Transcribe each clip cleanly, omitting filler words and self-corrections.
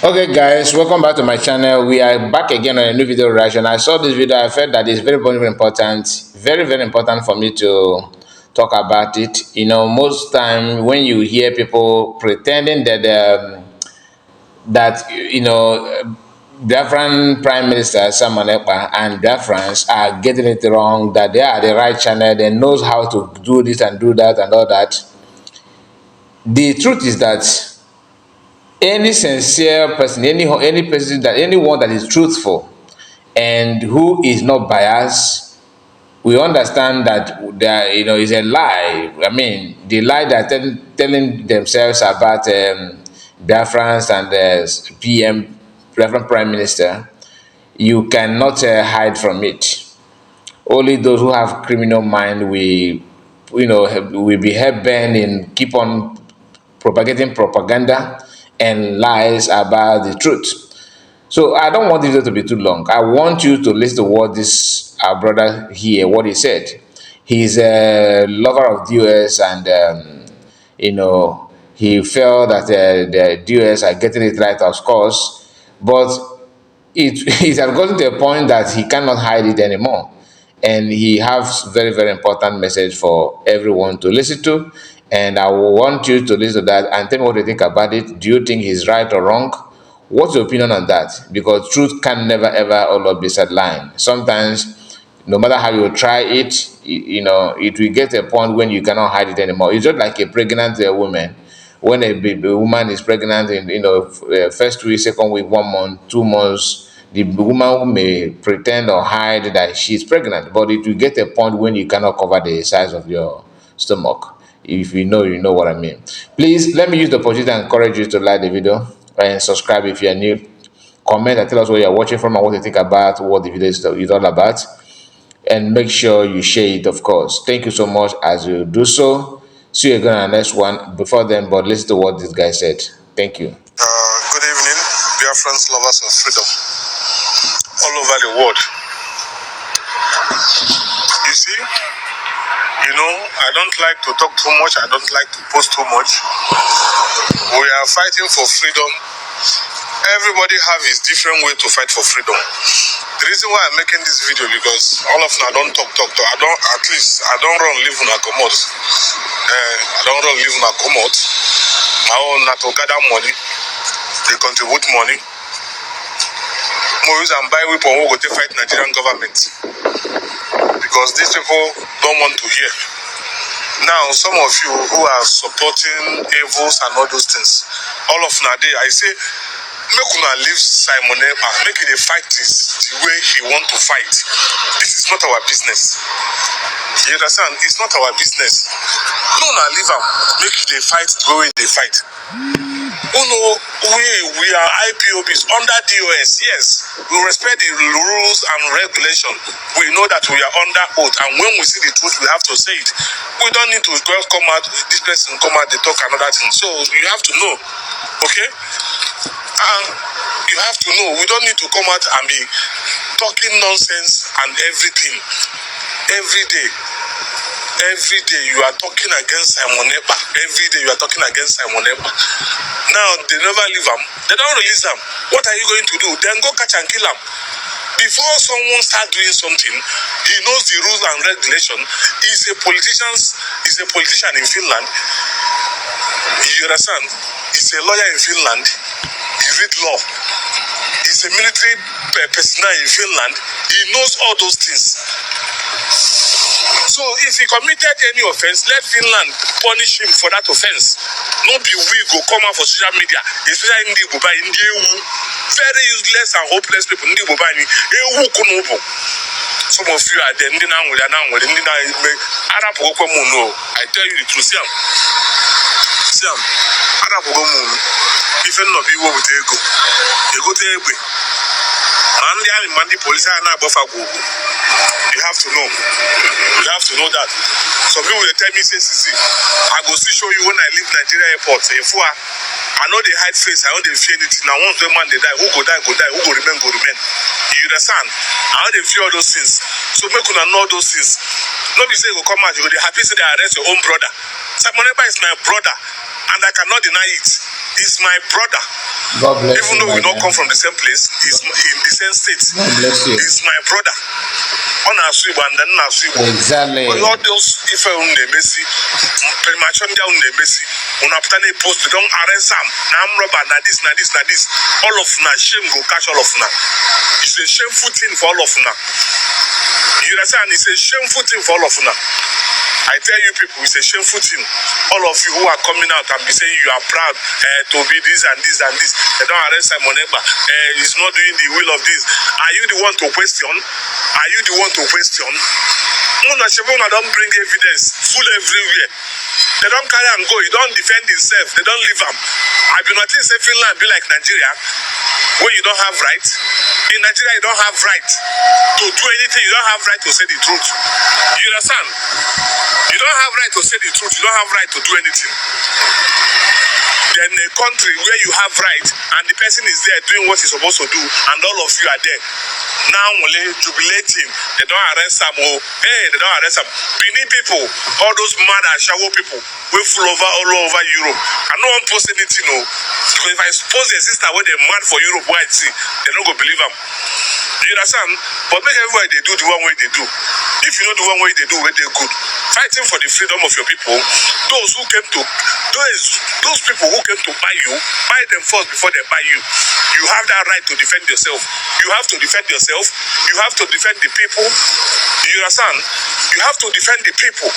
Okay guys, welcome back to my channel. We are back again on a new video reaction. I saw this video, I felt that it's very important, very important for me to talk about it. You know, most time when you hear people pretending that Biafran Prime Minister Simon Ekpa and Biafrans are getting it wrong, that they are the right channel, they knows how to do this and do that and all that. The truth is that any sincere person, any person, that anyone that is truthful and who is not biased, we understand that there is a lie. I mean, the lie that telling themselves about Biafrans and the Reverend Prime Minister, you cannot hide from it. Only those who have criminal mind will be hell bent in keep on propagating propaganda and lies about the truth. So I don't want this video to be too long. I want you to listen to what this our brother here, what he said. He's a lover of DOS, and he felt that the DOS are getting it right, of course, but it has gotten to a point that he cannot hide it anymore. And he has very important message for everyone to listen to. And I want you to listen to that and tell me what you think about it. Do you think he's right or wrong? What's your opinion on that? Because truth can never ever always be sidelined. Sometimes, no matter how you try it, it will get a point when you cannot hide it anymore. It's just like a pregnant woman. When a woman is pregnant in first week, second week, 1 month, 2 months, the woman may pretend or hide that she's pregnant, but it will get a point when you cannot cover the size of your stomach. If you know what I mean. Please let me use the opportunity to encourage you to like the video and subscribe if you are new. Comment and tell us where you are watching from and what you think about what the video is all about. And make sure you share it, of course. Thank you so much as you do so. See you again on the next one. Before then, but listen to what this guy said. Thank you. Good evening, dear friends, lovers of freedom all over the world. You see, I don't like to talk too much. I don't like to post too much. We are fighting for freedom. Everybody have his different way to fight for freedom. The reason why I'm making this video, because all of them I don't talk. I don't run live on a commode. I don't run live on a commode. My own not to gather money. They contribute money. More use and buy weapon who go to fight Nigerian government. Because these people don't want to hear. Now, some of you who are supporting evils and all those things, all of Nade, I say, make una leave Simon Ekpa, make it a fight is the way he want to fight. This is not our business. You understand? It's not our business. No, na leave him. Make it a fight the way they fight. We are IPOBs under DOS. Yes, we respect the rules and regulations. We know that we are under oath, and when we see the truth, we have to say it. We don't need to just come out, this person come out, they talk another thing. So you have to know, okay? You have to know, we don't need to come out and be talking nonsense and everything. Every day you are talking against Simon Ekpa. Every day you are talking against Simon Ekpa. Now they never leave him. They don't release him. What are you going to do? Then go catch and kill him. Before someone starts doing something, he knows the rules and regulations. He's a politician in Finland. You understand? He's a lawyer in Finland. He read law. He's a military personnel in Finland. He knows all those things. So if he committed any offense, let Finland punish him for that offense. Not be we go come out for social media, especially in the Boba, in the EU. Very useless and hopeless people in the Boba. Some of you are there, I tell you the truth. Sam, if you not be what with ego, you go to Egbe. And the army man, the police are not above. You have to know. You have to know that. Some people will tell me, say, I go see show you when I leave Nigeria airport. If I know they hide face, I know they fear anything. Now once the man they die, who go die, who go remain, You understand? I know they fear all those things. So make you know those things. Nobody say you go come out, you go be happy say they arrest your own brother. Simon Ekpa is my brother, and I cannot deny it. He's my brother. God bless Even you, though we don't come man. from the same place, he's in the same state. God bless you. He's my brother. On our Swibo and then our Swibo. Exactly. But all those, if I own the Messi, premature down the Messi, on a plan post, they don't arrest him. Now I'm rubber, now this. All of na shame go catch all of na. It's a shameful thing for all of na. You understand? It's a shameful thing for all of na. I tell you people, it's a shameful thing. All of you who are coming out and be saying you are proud to be this and this and this. They don't arrest Simon Ekpa. He's not doing the will of this. Are you the one to question? Are you the one to question? Muna Shebuna don't bring evidence full everywhere. They don't carry and go. You don't defend himself. They don't leave him. I do not think say Finland be like Nigeria, where you don't have right. In Nigeria, you don't have right to do anything. You don't have right to say the truth. You understand? You don't have right to say the truth. You don't have right to do anything. Then a country where you have right and the person is there doing what he's supposed to do and all of you are there now only jubilating. They don't arrest them. Oh, hey, they don't arrest them. Benin people, all those mad and shower people, we full over all over Europe. And no one post anything. No. Because if I suppose their sister where they're mad for Europe, why see, they're not going to believe them. You understand? But make everybody they do the one way they do. If you know the one way they do, where they're good. Fighting for the freedom of your people. Those people who came to buy you, buy them first before they buy you. You have that right to defend yourself. You have to defend yourself. You have to defend the people. You understand? You have to defend the people.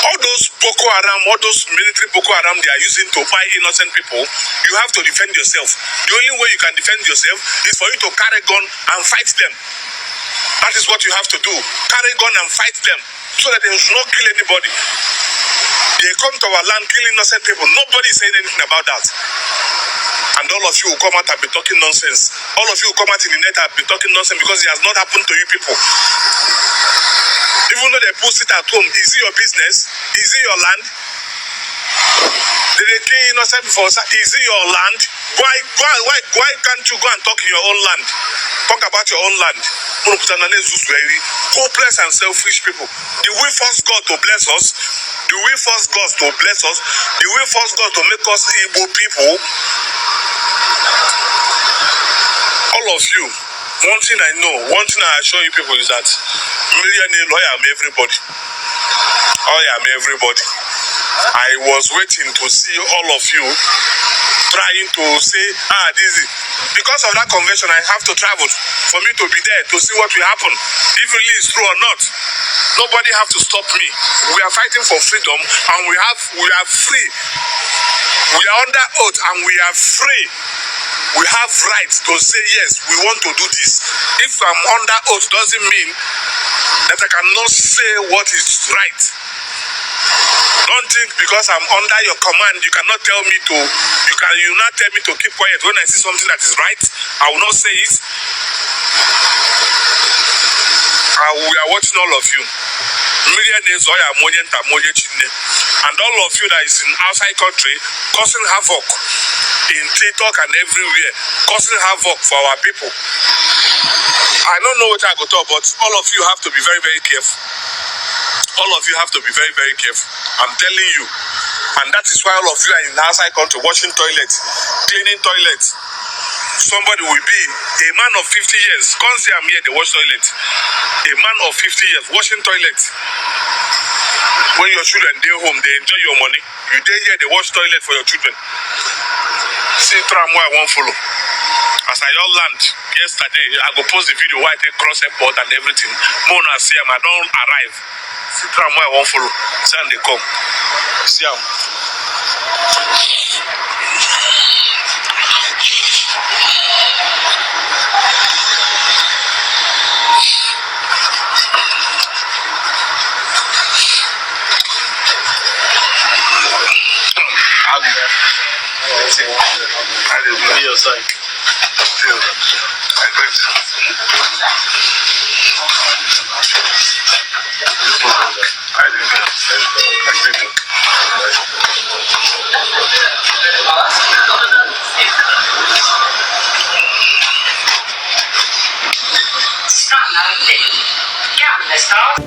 All those Boko Haram, all those military Boko Haram they are using to buy innocent people, you have to defend yourself. The only way you can defend yourself is for you to carry gun and fight them. That is what you have to do. Carry gun and fight them so that they should not kill anybody. They come to our land, kill innocent people. Nobody is saying anything about that. And all of you will come out and be talking nonsense. All of you will come out in the net and be talking nonsense because it has not happened to you people. Even though they post it at home, is it your business? Is it your land? Did they kill innocent before? Is it your land? Why can't you go and talk in your own land? Talk about your own land. Hopeless and selfish people. Do we force God to bless us? Do we force God to bless us? Do we force God to make us Igbo people? All of you, one thing I know, one thing I assure you people is that millionaire lawyer am everybody. I am everybody. I was waiting to see all of you trying to say, this is because of that convention. I have to travel for me to be there to see what will happen, if it is true or not. Nobody have to stop me. We are fighting for freedom, and we are free. We are under oath, and we are free. We have rights to say yes, we want to do this. If I'm under oath, doesn't mean that I cannot say what is right. Don't think because I'm under your command, you cannot tell me to. You not tell me to keep quiet when I see something that is right. I will not say it. We are watching all of you. And all of you that is in outside country causing havoc in TikTok and everywhere, causing havoc for our people. I don't know what I go talk, but all of you have to be very, very careful. All of you have to be very, very careful. I'm telling you. And that is why all of you are in the outside country washing toilets, cleaning toilets. Somebody will be a man of 50 years. Can't say I'm here, they wash toilets. A man of 50 years washing toilets. When your children stay home, they enjoy your money. You stay here, they wash toilet for your children. See tramway I won't follow. As I all land yesterday, I go post the video where I take cross airport and everything. Mona see I don't arrive. See tramway I won't follow. See and they come. See them. Gamle stad.